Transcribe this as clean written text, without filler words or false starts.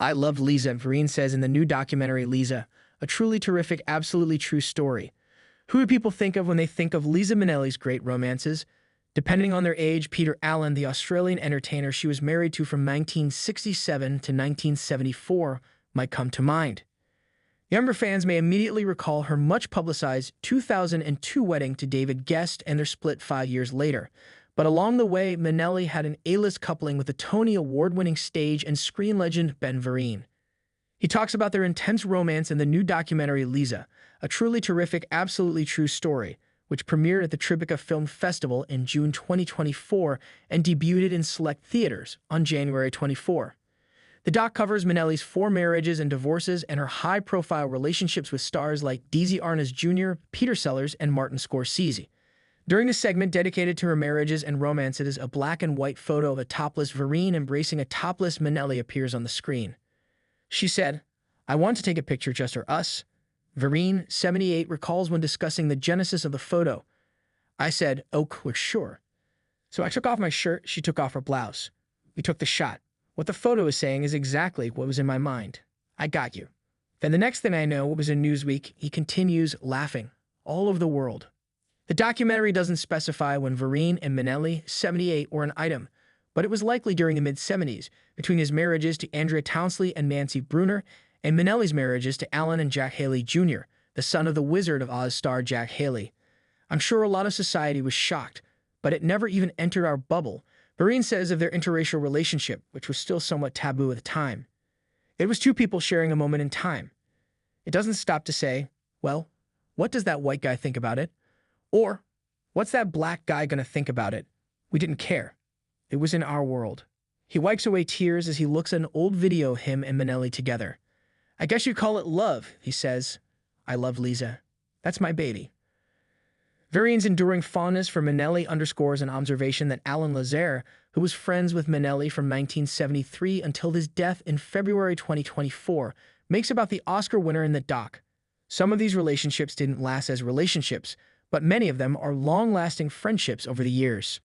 I loved Liza, Vereen says in the new documentary Liza, a truly terrific, absolutely true story. Who do people think of when they think of Liza Minnelli's great romances? Depending on their age, Peter Allen, the Australian entertainer she was married to from 1967 to 1974, might come to mind. Younger fans may immediately recall her much-publicized 2002 wedding to David Guest and their split 5 years later. But along the way, Minnelli had an A-list coupling with the Tony Award-winning stage and screen legend Ben Vereen. He talks about their intense romance in the new documentary Liza, a truly terrific, absolutely true story, which premiered at the Tribeca Film Festival in June 2024 and debuted in select theaters on January 24. The doc covers Minnelli's 4 marriages and divorces and her high-profile relationships with stars like Desi Arnaz Jr., Peter Sellers, and Martin Scorsese. During the segment dedicated to her marriages and romances, a black and white photo of a topless Vereen embracing a topless Minnelli appears on the screen. She said, "I want to take a picture just for us." Vereen, 78, recalls when discussing the genesis of the photo. "I said, oh, sure. So I took off my shirt, she took off her blouse. We took the shot. What the photo is saying is exactly what was in my mind. I got you." Then the next thing I know, it was in Newsweek, he continues, laughing, all over the world. The documentary doesn't specify when Vereen and Minnelli, 78, were an item, but it was likely during the mid-70s, between his marriages to Andrea Townsley and Nancy Bruner, and Minnelli's marriages to Alan and Jack Haley Jr., the son of the Wizard of Oz star Jack Haley. I'm sure a lot of society was shocked, but it never even entered our bubble. Vereen says of their interracial relationship, which was still somewhat taboo at the time. It was 2 people sharing a moment in time. It doesn't stop to say, well, what does that white guy think about it? Or, what's that black guy gonna think about it? We didn't care. It was in our world. He wipes away tears as he looks at an old video of him and Minnelli together. "I guess you call it love," he says. "I love Liza. That's my baby." Vereen's enduring fondness for Minnelli underscores an observation that Alan Lazaire, who was friends with Minnelli from 1973 until his death in February 2024, makes about the Oscar winner in the doc. Some of these relationships didn't last as relationships, but many of them are long-lasting friendships over the years.